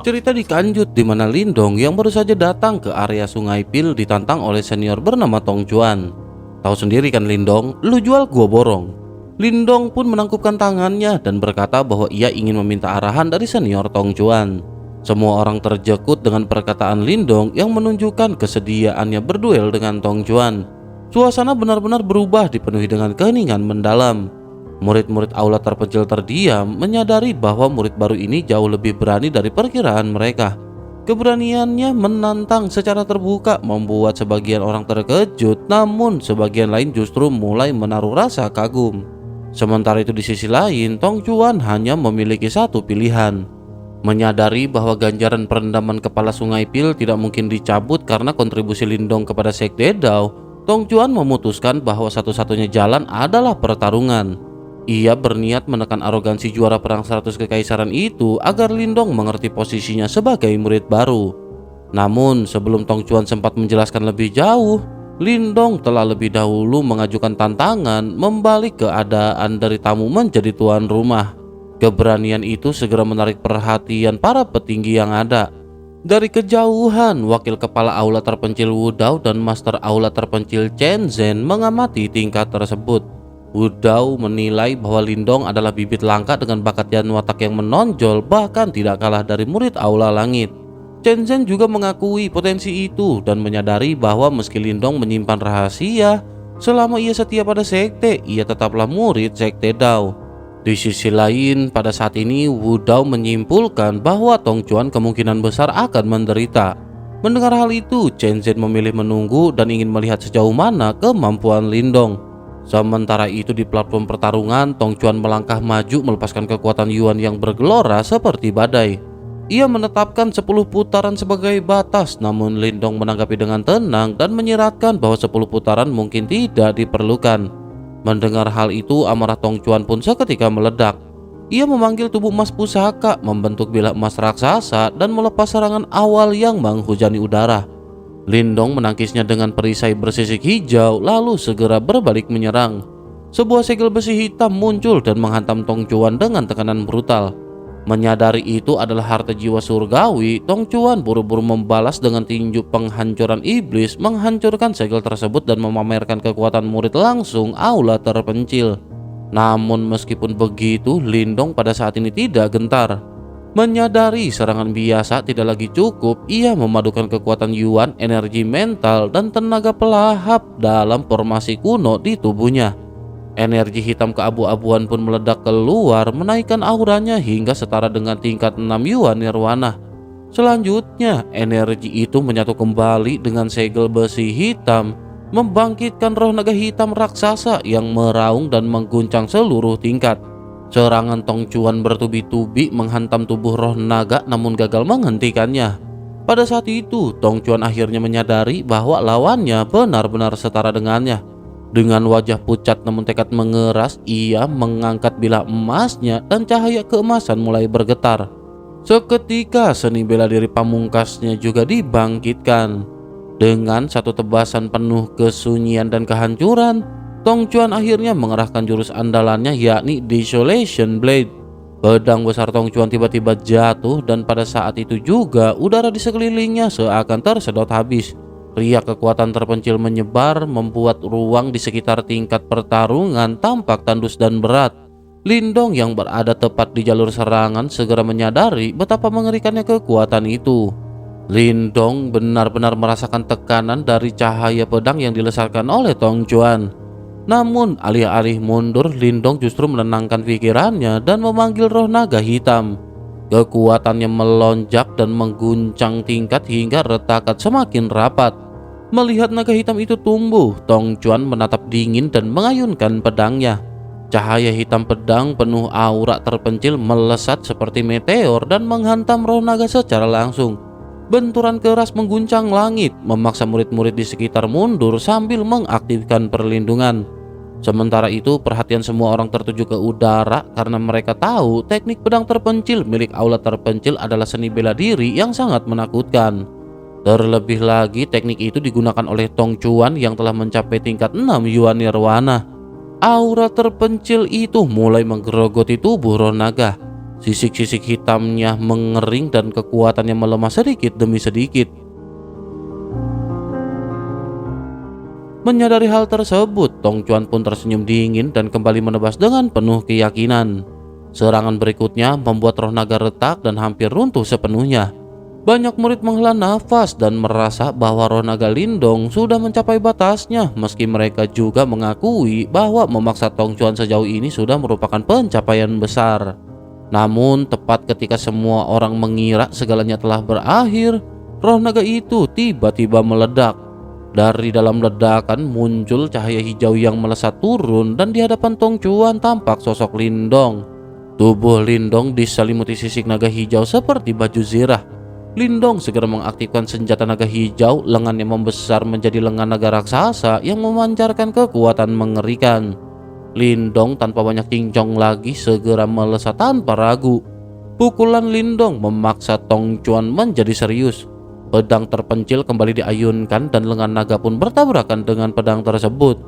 Cerita dikanjut di mana Lindong yang baru saja datang ke area Sungai Pil ditantang oleh senior bernama Tong Chuan. Tahu sendiri kan Lindong, lu jual gua borong. Lindong pun menangkupkan tangannya dan berkata bahwa ia ingin meminta arahan dari senior Tong Chuan. Semua orang terjekut dengan perkataan Lindong yang menunjukkan kesediaannya berduel dengan Tong Chuan. Suasana benar-benar berubah dipenuhi dengan keheningan mendalam. Murid-murid aula terpencil terdiam menyadari bahwa murid baru ini jauh lebih berani dari perkiraan mereka. Keberaniannya menantang secara terbuka membuat sebagian orang terkejut, namun sebagian lain justru mulai menaruh rasa kagum. Sementara itu di sisi lain, Tong Chuan hanya memiliki satu pilihan. Menyadari bahwa ganjaran perendaman kepala Sungai Pil tidak mungkin dicabut karena kontribusi Lindong kepada Sekte Dao, Tong Chuan memutuskan bahwa satu-satunya jalan adalah pertarungan. Ia berniat menekan arogansi juara perang 100 kekaisaran itu agar Lindong mengerti posisinya sebagai murid baru. Namun sebelum Tong Chuan sempat menjelaskan lebih jauh, Lindong telah lebih dahulu mengajukan tantangan membalik keadaan dari tamu menjadi tuan rumah. Keberanian itu segera menarik perhatian para petinggi yang ada. Dari kejauhan, wakil kepala aula terpencil Wu Dao dan master aula terpencil Chen Zhen mengamati tingkat tersebut. Wu Dao menilai bahwa Lindong adalah bibit langka dengan bakat dan watak yang menonjol, bahkan tidak kalah dari murid aula langit. Chen Zhen juga mengakui potensi itu dan menyadari bahwa meski Lindong menyimpan rahasia, selama ia setia pada sekte, ia tetaplah murid Sekte Dao. Di sisi lain, pada saat ini Wu Dao menyimpulkan bahwa Tong Chuan kemungkinan besar akan menderita. Mendengar hal itu, Chen Zhen memilih menunggu dan ingin melihat sejauh mana kemampuan Lindong. Sementara itu di platform pertarungan, Tong Chuan melangkah maju melepaskan kekuatan Yuan yang bergelora seperti badai. Ia menetapkan 10 putaran sebagai batas, namun Lindong menanggapi dengan tenang dan menyiratkan bahwa 10 putaran mungkin tidak diperlukan. Mendengar hal itu, amarah Tong Chuan pun seketika meledak. Ia memanggil tubuh emas pusaka, membentuk bilah emas raksasa dan melepas serangan awal yang menghujani udara. Lindong menangkisnya dengan perisai bersisik hijau lalu segera berbalik menyerang. Sebuah segel besi hitam muncul dan menghantam Tong Chuan dengan tekanan brutal. Menyadari itu adalah harta jiwa surgawi, Tong Chuan buru-buru membalas dengan tinju penghancuran iblis, menghancurkan segel tersebut dan memamerkan kekuatan murid langsung aula terpencil. Namun meskipun begitu, Lindong pada saat ini tidak gentar. Menyadari serangan biasa tidak lagi cukup, ia memadukan kekuatan Yuan, energi mental, dan tenaga pelahap dalam formasi kuno di tubuhnya. Energi hitam keabu-abuan pun meledak keluar, menaikkan auranya hingga setara dengan tingkat 6 Yuan Nirwana. Selanjutnya, energi itu menyatu kembali dengan segel besi hitam, membangkitkan roh naga hitam raksasa yang meraung dan mengguncang seluruh tingkat. Serangan Tong Chuan bertubi-tubi menghantam tubuh roh naga namun gagal menghentikannya. Pada saat itu, Tong Chuan akhirnya menyadari bahwa lawannya benar-benar setara dengannya. Dengan wajah pucat namun tekad mengeras, ia mengangkat bilah emasnya dan cahaya keemasan mulai bergetar. Seketika seni bela diri pamungkasnya juga dibangkitkan. Dengan satu tebasan penuh kesunyian dan kehancuran, Tong Chuan akhirnya mengerahkan jurus andalannya yakni Desolation Blade. Pedang besar Tong Chuan tiba-tiba jatuh dan pada saat itu juga udara di sekelilingnya seakan tersedot habis. Riak kekuatan terpencil menyebar membuat ruang di sekitar tingkat pertarungan tampak tandus dan berat. Lindong yang berada tepat di jalur serangan segera menyadari betapa mengerikannya kekuatan itu. Lindong benar-benar merasakan tekanan dari cahaya pedang yang dilesarkan oleh Tong Chuan. Namun alih-alih mundur, Lindong justru menenangkan pikirannya dan memanggil roh naga hitam. Kekuatannya melonjak dan mengguncang tingkat hingga retakan semakin rapat. Melihat naga hitam itu tumbuh, Tong Chuan menatap dingin dan mengayunkan pedangnya. Cahaya hitam pedang penuh aura terpencil melesat seperti meteor dan menghantam roh naga secara langsung. Benturan keras mengguncang langit, memaksa murid-murid di sekitar mundur sambil mengaktifkan perlindungan. Sementara itu, perhatian semua orang tertuju ke udara karena mereka tahu teknik pedang terpencil milik aula terpencil adalah seni bela diri yang sangat menakutkan. Terlebih lagi, teknik itu digunakan oleh Tong Chuan yang telah mencapai tingkat 6 Yuan Nirwana. Aura terpencil itu mulai menggerogoti tubuh roh naga. Sisik-sisik hitamnya mengering dan kekuatannya melemah sedikit demi sedikit. Menyadari hal tersebut, Tong Chuan pun tersenyum dingin dan kembali menebas dengan penuh keyakinan. Serangan berikutnya membuat roh naga retak dan hampir runtuh sepenuhnya. Banyak murid menghela nafas dan merasa bahwa roh naga Lindong sudah mencapai batasnya, meski mereka juga mengakui bahwa memaksa Tong Chuan sejauh ini sudah merupakan pencapaian besar. Namun tepat ketika semua orang mengira segalanya telah berakhir, roh naga itu tiba-tiba meledak. Dari dalam ledakan muncul cahaya hijau yang melesat turun dan di hadapan Tong Chuan tampak sosok Lindong. Tubuh Lindong diselimuti sisik naga hijau seperti baju zirah. Lindong segera mengaktifkan senjata naga hijau, lengannya membesar menjadi lengan naga raksasa yang memancarkan kekuatan mengerikan. Lindong tanpa banyak cincong lagi segera melesat tanpa ragu. Pukulan Lindong memaksa Tong Chuan menjadi serius. Pedang terpencil kembali diayunkan dan lengan naga pun bertabrakan dengan pedang tersebut.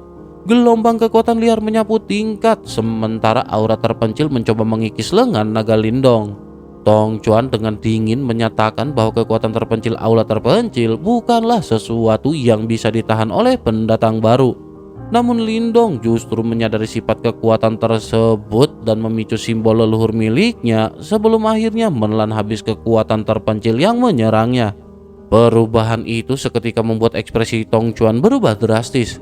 Gelombang kekuatan liar menyapu tingkat, sementara aura terpencil mencoba mengikis lengan naga Lindong. Tong Chuan dengan dingin menyatakan bahwa kekuatan terpencil aula terpencil bukanlah sesuatu yang bisa ditahan oleh pendatang baru. Namun Lindong justru menyadari sifat kekuatan tersebut dan memicu simbol leluhur miliknya sebelum akhirnya menelan habis kekuatan terpencil yang menyerangnya. Perubahan itu seketika membuat ekspresi Tong Chuan berubah drastis.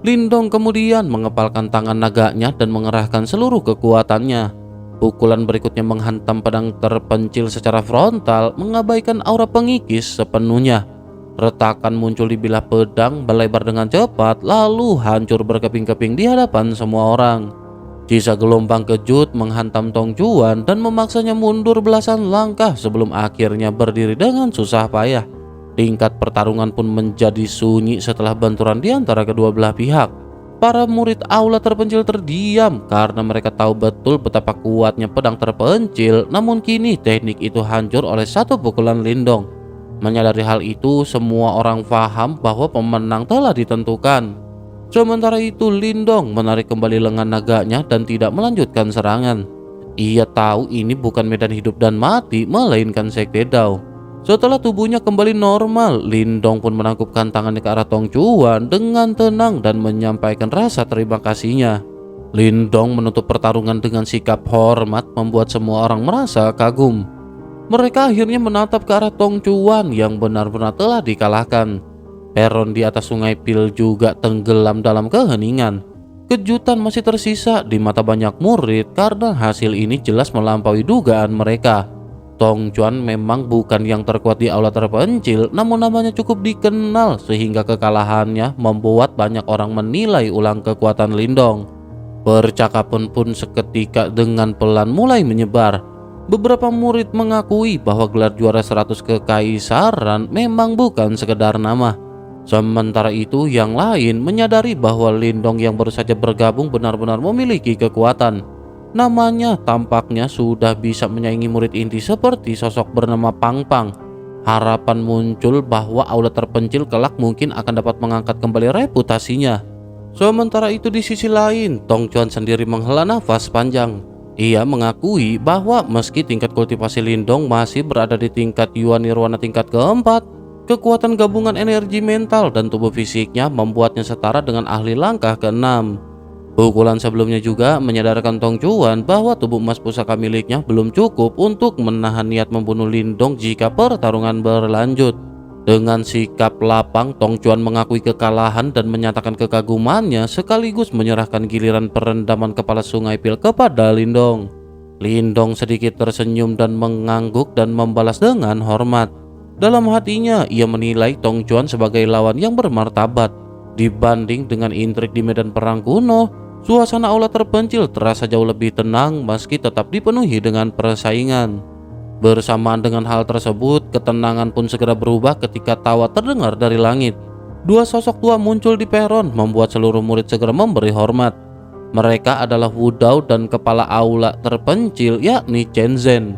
Lindong kemudian mengepalkan tangan naganya dan mengerahkan seluruh kekuatannya. Pukulan berikutnya menghantam pedang terpencil secara frontal, mengabaikan aura pengikis sepenuhnya. Retakan muncul di bilah pedang, melebar dengan cepat, lalu hancur berkeping-keping di hadapan semua orang. Sisa gelombang kejut menghantam Tong Chuan dan memaksanya mundur belasan langkah sebelum akhirnya berdiri dengan susah payah. Tingkat pertarungan pun menjadi sunyi setelah benturan di antara kedua belah pihak. Para murid aula terpencil terdiam karena mereka tahu betul betapa kuatnya pedang terpencil, namun kini teknik itu hancur oleh satu pukulan Lindong. Menyadari hal itu, semua orang paham bahwa pemenang telah ditentukan. Sementara itu, Lindong menarik kembali lengan naganya dan tidak melanjutkan serangan. Ia tahu ini bukan medan hidup dan mati, melainkan Sekte Dao. Setelah tubuhnya kembali normal, Lindong pun menangkupkan tangannya ke arah Tong Chuan dengan tenang dan menyampaikan rasa terima kasihnya. Lindong menutup pertarungan dengan sikap hormat membuat semua orang merasa kagum. Mereka akhirnya menatap ke arah Tong Chuan yang benar-benar telah dikalahkan. Peron di atas Sungai Pil juga tenggelam dalam keheningan. Kejutan masih tersisa di mata banyak murid karena hasil ini jelas melampaui dugaan mereka. Tong Chuan memang bukan yang terkuat di aula terpencil, namun namanya cukup dikenal sehingga kekalahannya membuat banyak orang menilai ulang kekuatan Lindong. Percakapan pun seketika dengan pelan mulai menyebar. Beberapa murid mengakui bahwa gelar juara 100 kekaisaran memang bukan sekedar nama. Sementara itu yang lain menyadari bahwa Lindong yang baru saja bergabung benar-benar memiliki kekuatan. Namanya tampaknya sudah bisa menyaingi murid inti seperti sosok bernama Pang Pang. Harapan muncul bahwa aula terpencil kelak mungkin akan dapat mengangkat kembali reputasinya. Sementara itu di sisi lain, Tong Chuan sendiri menghela nafas panjang. Ia mengakui bahwa meski tingkat kultivasi Lindong masih berada di tingkat Yuan Nirwana tingkat keempat, kekuatan gabungan energi mental dan tubuh fisiknya membuatnya setara dengan ahli langkah ke-6. Pukulan sebelumnya juga menyadarkan Tong Chuan bahwa tubuh emas pusaka miliknya belum cukup untuk menahan niat membunuh Lindong jika pertarungan berlanjut. Dengan sikap lapang, Tong Chuan mengakui kekalahan dan menyatakan kekagumannya sekaligus menyerahkan giliran perendaman kepala Sungai Pil kepada Lindong. Lindong sedikit tersenyum dan mengangguk dan membalas dengan hormat. Dalam hatinya, ia menilai Tong Chuan sebagai lawan yang bermartabat. Dibanding dengan intrik di medan perang kuno, suasana aula terpencil terasa jauh lebih tenang meski tetap dipenuhi dengan persaingan. Bersamaan dengan hal tersebut, ketenangan pun segera berubah ketika tawa terdengar dari langit. Dua sosok tua muncul di peron membuat seluruh murid segera memberi hormat. Mereka adalah Wu Dao dan kepala aula terpencil yakni Chen Zhen.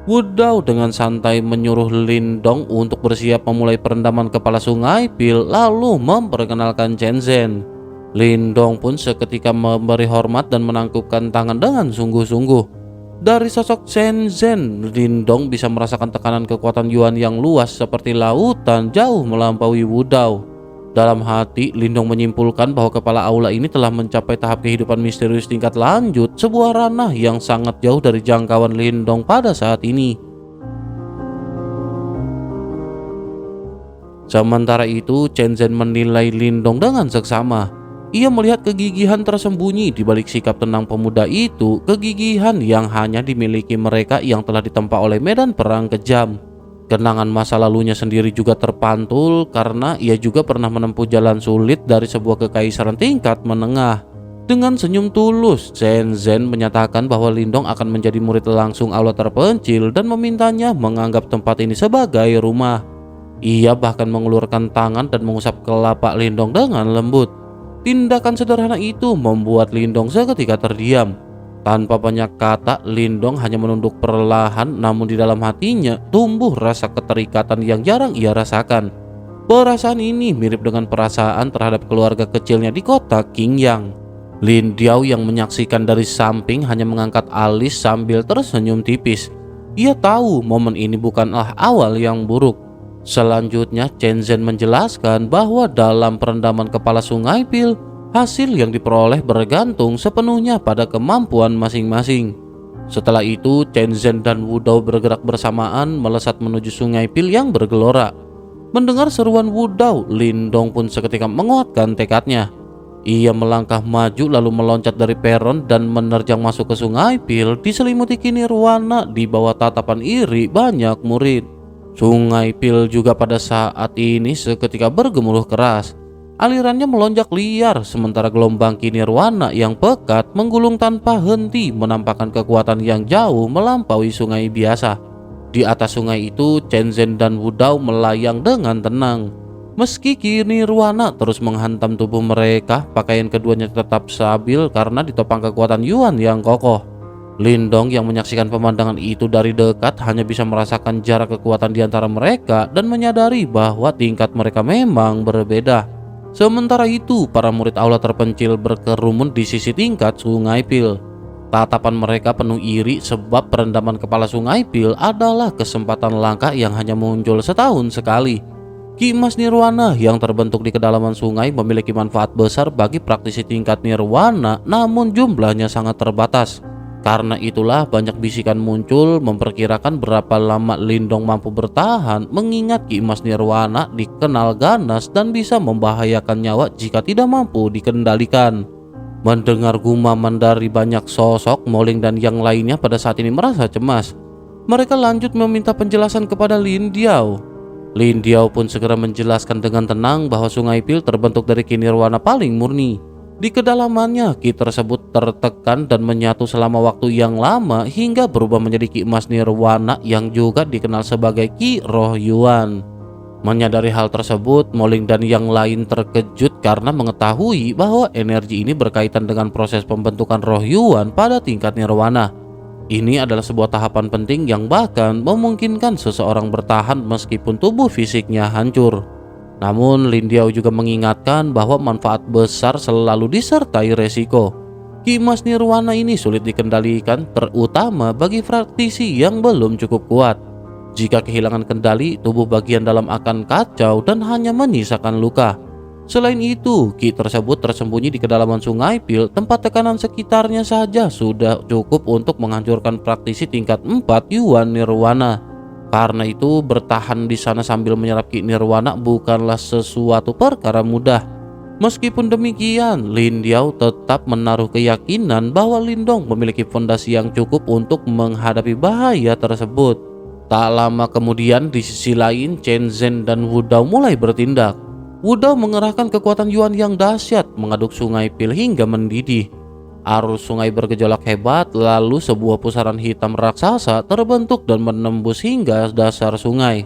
Wu Dao dengan santai menyuruh Lindong untuk bersiap memulai perendaman kepala Sungai Pil lalu memperkenalkan Chen Zhen. Lindong pun seketika memberi hormat dan menangkupkan tangan dengan sungguh-sungguh. Dari sosok Shenzhen, Lindong bisa merasakan tekanan kekuatan Yuan yang luas seperti lautan jauh melampaui Wudao. Dalam hati, Lindong menyimpulkan bahwa kepala aula ini telah mencapai tahap kehidupan misterius tingkat lanjut, sebuah ranah yang sangat jauh dari jangkauan Lindong pada saat ini. Sementara itu, Chen Zhen menilai Lindong dengan seksama. Ia melihat kegigihan tersembunyi di balik sikap tenang pemuda itu, kegigihan yang hanya dimiliki mereka yang telah ditempa oleh medan perang kejam. Kenangan masa lalunya sendiri juga terpantul karena ia juga pernah menempuh jalan sulit dari sebuah kekaisaran tingkat menengah. Dengan senyum tulus, Chen Zhen menyatakan bahwa Lindong akan menjadi murid langsung aula terpencil dan memintanya menganggap tempat ini sebagai rumah. Ia bahkan mengulurkan tangan dan mengusap kelopak Lindong dengan lembut. Tindakan sederhana itu membuat Lindong seketika terdiam. Tanpa banyak kata, Lindong hanya menunduk perlahan, namun di dalam hatinya tumbuh rasa keterikatan yang jarang ia rasakan. Perasaan ini mirip dengan perasaan terhadap keluarga kecilnya di kota Qingyang. Lin Diao yang menyaksikan dari samping hanya mengangkat alis sambil tersenyum tipis. Ia tahu momen ini bukanlah awal yang buruk. Selanjutnya, Chen Zhen menjelaskan bahwa dalam perendaman kepala Sungai Pil, hasil yang diperoleh bergantung sepenuhnya pada kemampuan masing-masing. Setelah itu, Chen Zhen dan Wudao bergerak bersamaan melesat menuju Sungai Pil yang bergelora. Mendengar seruan Wudao, Lindong pun seketika menguatkan tekadnya. Ia melangkah maju lalu meloncat dari peron dan menerjang masuk ke Sungai Pil diselimuti kinirwana di bawah tatapan iri banyak murid. Sungai Pil juga pada saat ini seketika bergemuruh keras. Alirannya melonjak liar sementara gelombang kinirwana yang pekat menggulung tanpa henti menampakkan kekuatan yang jauh melampaui sungai biasa. Di atas sungai itu, Chen Zhen dan Wudao melayang dengan tenang. Meski kinirwana terus menghantam tubuh mereka, pakaian keduanya tetap stabil karena ditopang kekuatan Yuan yang kokoh. Lindong yang menyaksikan pemandangan itu dari dekat hanya bisa merasakan jarak kekuatan di antara mereka dan menyadari bahwa tingkat mereka memang berbeda. Sementara itu, para murid aula terpencil berkerumun di sisi tingkat Sungai Pil. Tatapan mereka penuh iri sebab perendaman kepala Sungai Pil adalah kesempatan langka yang hanya muncul setahun sekali. Ki emas nirwana yang terbentuk di kedalaman sungai memiliki manfaat besar bagi praktisi tingkat nirwana, namun jumlahnya sangat terbatas. Karena itulah banyak bisikan muncul memperkirakan berapa lama Lindong mampu bertahan, mengingat Ki emas nirwana dikenal ganas dan bisa membahayakan nyawa jika tidak mampu dikendalikan. Mendengar gumaman dari banyak sosok, Moling dan yang lainnya pada saat ini merasa cemas. Mereka lanjut meminta penjelasan kepada Lin Diao. Lin Diao pun segera menjelaskan dengan tenang bahwa Sungai Pil terbentuk dari ki nirwana paling murni. Di kedalamannya, ki tersebut tertekan dan menyatu selama waktu yang lama hingga berubah menjadi ki emas nirwana yang juga dikenal sebagai ki roh Yuan. Menyadari hal tersebut, Moling dan yang lain terkejut karena mengetahui bahwa energi ini berkaitan dengan proses pembentukan roh Yuan pada tingkat nirwana. Ini adalah sebuah tahapan penting yang bahkan memungkinkan seseorang bertahan meskipun tubuh fisiknya hancur. Namun Lin Diao juga mengingatkan bahwa manfaat besar selalu disertai resiko. Ki emas nirwana ini sulit dikendalikan, terutama bagi praktisi yang belum cukup kuat. Jika kehilangan kendali, tubuh bagian dalam akan kacau dan hanya menyisakan luka. Selain itu, ki tersebut tersembunyi di kedalaman Sungai Pil, tempat tekanan sekitarnya saja sudah cukup untuk menghancurkan praktisi tingkat 4 Yuan Nirwana. Karena itu, bertahan di sana sambil menyerap ki nirwana bukanlah sesuatu perkara mudah. Meskipun demikian, Lin Diao tetap menaruh keyakinan bahwa Lindong memiliki fondasi yang cukup untuk menghadapi bahaya tersebut. Tak lama kemudian, di sisi lain, Chen Zhen dan Wudao mulai bertindak. Wudao mengerahkan kekuatan Yuan yang dahsyat mengaduk Sungai Pil hingga mendidih. Arus sungai bergejolak hebat, lalu sebuah pusaran hitam raksasa terbentuk dan menembus hingga dasar sungai.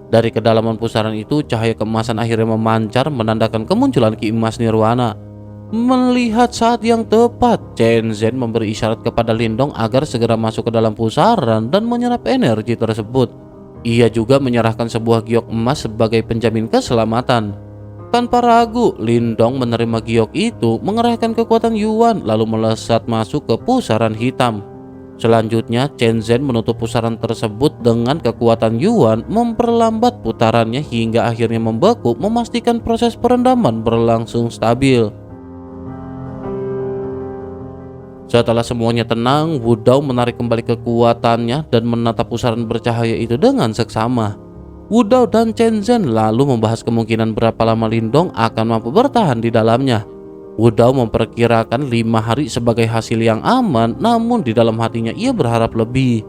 Dari kedalaman pusaran itu, cahaya keemasan akhirnya memancar menandakan kemunculan ki emas nirwana. Melihat saat yang tepat, Chen Zhen memberi isyarat kepada Lindong agar segera masuk ke dalam pusaran dan menyerap energi tersebut. Ia juga menyerahkan sebuah giok emas sebagai penjamin keselamatan. Tanpa ragu, Lindong menerima giok itu, mengerahkan kekuatan Yuan lalu melesat masuk ke pusaran hitam. Selanjutnya, Chen Zhen menutup pusaran tersebut dengan kekuatan Yuan, memperlambat putarannya hingga akhirnya membeku, memastikan proses perendaman berlangsung stabil. Setelah semuanya tenang, Wu Dao menarik kembali kekuatannya dan menatap pusaran bercahaya itu dengan seksama. Wu Dao dan Chen Zhen lalu membahas kemungkinan berapa lama Lindong akan mampu bertahan di dalamnya. Wu Dao memperkirakan 5 hari sebagai hasil yang aman, namun di dalam hatinya ia berharap lebih.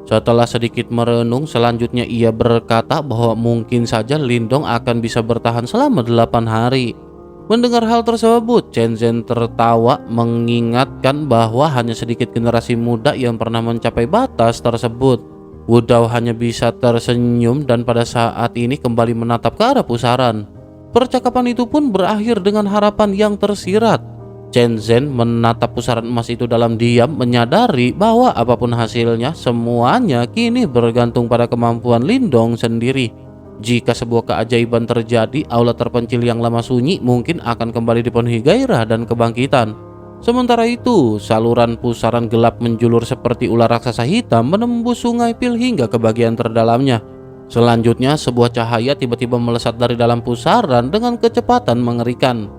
Setelah sedikit merenung, selanjutnya ia berkata bahwa mungkin saja Lindong akan bisa bertahan selama 8 hari. Mendengar hal tersebut, Chen Zhen tertawa, mengingatkan bahwa hanya sedikit generasi muda yang pernah mencapai batas tersebut. Wu Dao hanya bisa tersenyum dan pada saat ini kembali menatap ke arah pusaran. Percakapan itu pun berakhir dengan harapan yang tersirat. Chen Zhen menatap pusaran emas itu dalam diam, menyadari bahwa apapun hasilnya, semuanya kini bergantung pada kemampuan Lindong sendiri. Jika sebuah keajaiban terjadi, aula terpencil yang lama sunyi mungkin akan kembali dipenuhi gairah dan kebangkitan. Sementara itu, saluran pusaran gelap menjulur seperti ular raksasa hitam menembus sungai Pil hingga ke bagian terdalamnya. Selanjutnya, sebuah cahaya tiba-tiba melesat dari dalam pusaran dengan kecepatan mengerikan.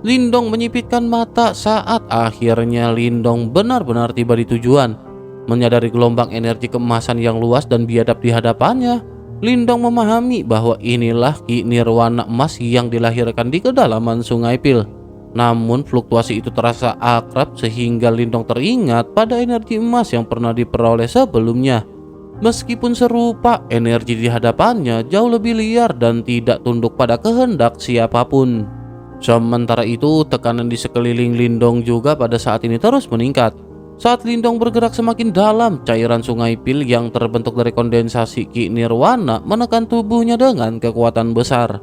Lindong menyipitkan mata saat akhirnya Lindong benar-benar tiba di tujuan. Menyadari gelombang energi keemasan yang luas dan biadab di hadapannya, Lindong memahami bahwa inilah Ki Nirwana emas yang dilahirkan di kedalaman sungai Pil. Namun fluktuasi itu terasa akrab sehingga Lindong teringat pada energi emas yang pernah diperoleh sebelumnya. Meskipun serupa, energi di hadapannya jauh lebih liar dan tidak tunduk pada kehendak siapapun. Sementara itu, tekanan di sekeliling Lindong juga pada saat ini terus meningkat. Saat Lindong bergerak semakin dalam, cairan sungai Pil yang terbentuk dari kondensasi Ki Nirwana menekan tubuhnya dengan kekuatan besar.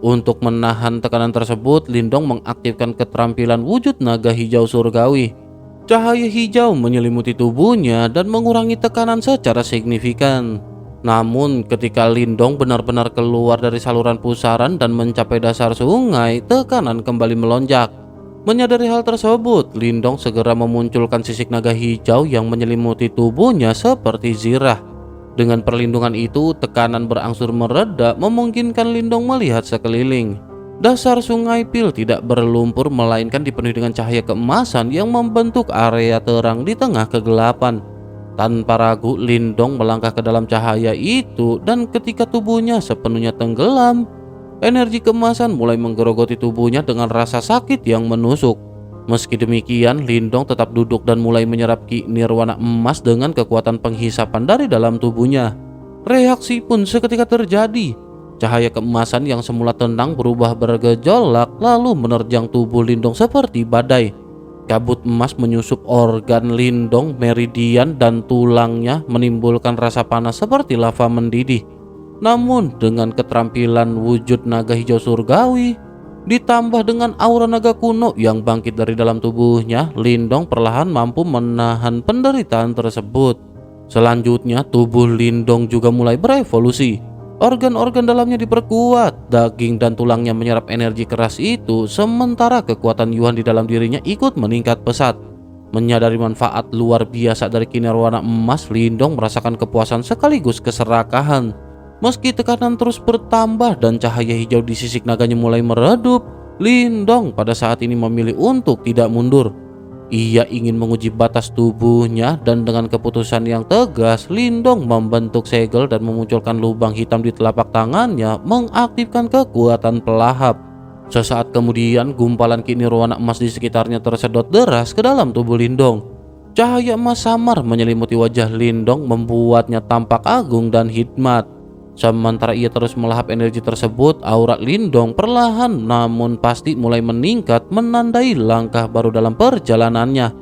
Untuk menahan tekanan tersebut, Lindong mengaktifkan keterampilan wujud naga hijau surgawi. Cahaya hijau menyelimuti tubuhnya dan mengurangi tekanan secara signifikan. Namun ketika Lindong benar-benar keluar dari saluran pusaran dan mencapai dasar sungai, tekanan kembali melonjak. Menyadari hal tersebut, Lindong segera memunculkan sisik naga hijau yang menyelimuti tubuhnya seperti zirah. Dengan perlindungan itu, tekanan berangsur mereda, memungkinkan Lindong melihat sekeliling. Dasar sungai Pil tidak berlumpur melainkan dipenuhi dengan cahaya keemasan yang membentuk area terang di tengah kegelapan. Tanpa ragu, Lindong melangkah ke dalam cahaya itu dan ketika tubuhnya sepenuhnya tenggelam, energi keemasan mulai menggerogoti tubuhnya dengan rasa sakit yang menusuk. Meski demikian, Lindong tetap duduk dan mulai menyerap Ki Nirwana emas dengan kekuatan penghisapan dari dalam tubuhnya. Reaksi pun seketika terjadi. Cahaya keemasan yang semula tenang berubah bergejolak lalu menerjang tubuh Lindong seperti badai. Kabut emas menyusup organ Lindong, meridian dan tulangnya menimbulkan rasa panas seperti lava mendidih. Namun dengan keterampilan wujud naga hijau surgawi ditambah dengan aura naga kuno yang bangkit dari dalam tubuhnya, Lindong perlahan mampu menahan penderitaan tersebut. Selanjutnya, tubuh Lindong juga mulai berevolusi. Organ-organ dalamnya diperkuat, daging dan tulangnya menyerap energi keras itu, sementara kekuatan Yuan di dalam dirinya ikut meningkat pesat. Menyadari manfaat luar biasa dari Ki Nirwana emas, Lindong merasakan kepuasan sekaligus keserakahan. Meski tekanan terus bertambah dan cahaya hijau di sisik naganya mulai meredup, Lindong pada saat ini memilih untuk tidak mundur. Ia ingin menguji batas tubuhnya dan dengan keputusan yang tegas, Lindong membentuk segel dan memunculkan lubang hitam di telapak tangannya, mengaktifkan kekuatan pelahap. Sesaat kemudian, gumpalan Ki Nirwana emas di sekitarnya tersedot deras ke dalam tubuh Lindong. Cahaya emas samar menyelimuti wajah Lindong, membuatnya tampak agung dan hikmat. Sementara ia terus melahap energi tersebut, aura Lindong perlahan namun pasti mulai meningkat, menandai langkah baru dalam perjalanannya.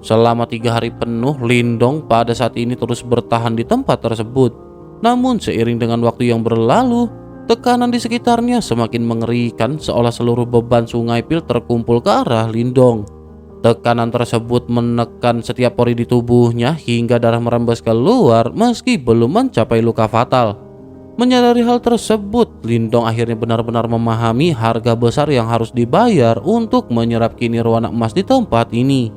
Selama 3 hari penuh, Lindong pada saat ini terus bertahan di tempat tersebut. Namun seiring dengan waktu yang berlalu, tekanan di sekitarnya semakin mengerikan, seolah seluruh beban sungai Pil terkumpul ke arah Lindong. Tekanan tersebut menekan setiap pori di tubuhnya hingga darah merembes keluar meski belum mencapai luka fatal. Menyadari hal tersebut, Lindong akhirnya benar-benar memahami harga besar yang harus dibayar untuk menyerap Ki Nirwana emas di tempat ini.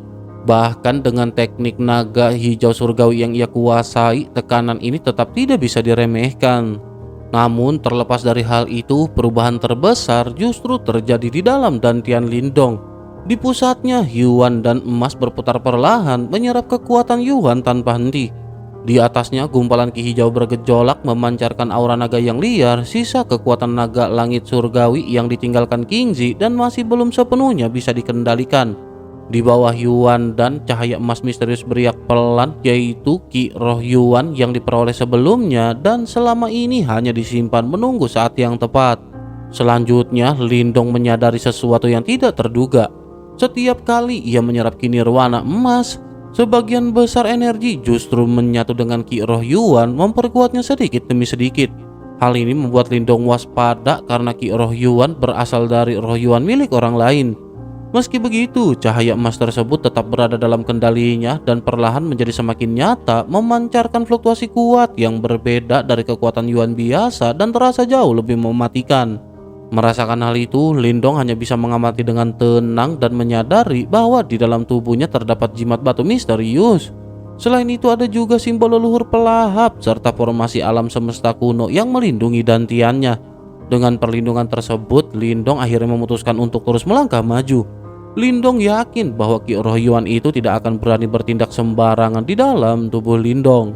Bahkan dengan teknik naga hijau surgawi yang ia kuasai, tekanan ini tetap tidak bisa diremehkan. Namun terlepas dari hal itu, perubahan terbesar justru terjadi di dalam dantian Lindong. Di pusatnya, Yuan dan emas berputar perlahan menyerap kekuatan Yuan tanpa henti. Di atasnya, gumpalan ki hijau bergejolak memancarkan aura naga yang liar, sisa kekuatan naga langit surgawi yang ditinggalkan Kingzi dan masih belum sepenuhnya bisa dikendalikan. Di bawah Yuan dan cahaya emas misterius beriak pelan, yaitu Ki Roh Yuan yang diperoleh sebelumnya dan selama ini hanya disimpan menunggu saat yang tepat. Selanjutnya, Lindong menyadari sesuatu yang tidak terduga. Setiap kali ia menyerap Ki Nirwana emas, sebagian besar energi justru menyatu dengan Ki Roh Yuan, memperkuatnya sedikit demi sedikit. Hal ini membuat Lindong waspada karena Ki Roh Yuan berasal dari Roh Yuan milik orang lain. Meski begitu, cahaya emas tersebut tetap berada dalam kendalinya dan perlahan menjadi semakin nyata, memancarkan fluktuasi kuat yang berbeda dari kekuatan Yuan biasa dan terasa jauh lebih mematikan. Merasakan hal itu, Lindong hanya bisa mengamati dengan tenang dan menyadari bahwa di dalam tubuhnya terdapat jimat batu misterius. Selain itu, ada juga simbol leluhur pelahap serta formasi alam semesta kuno yang melindungi dantiannya. Dengan perlindungan tersebut, Lindong akhirnya memutuskan untuk terus melangkah maju. Lindong yakin bahwa Ki Roh Yuan itu tidak akan berani bertindak sembarangan di dalam tubuh Lindong.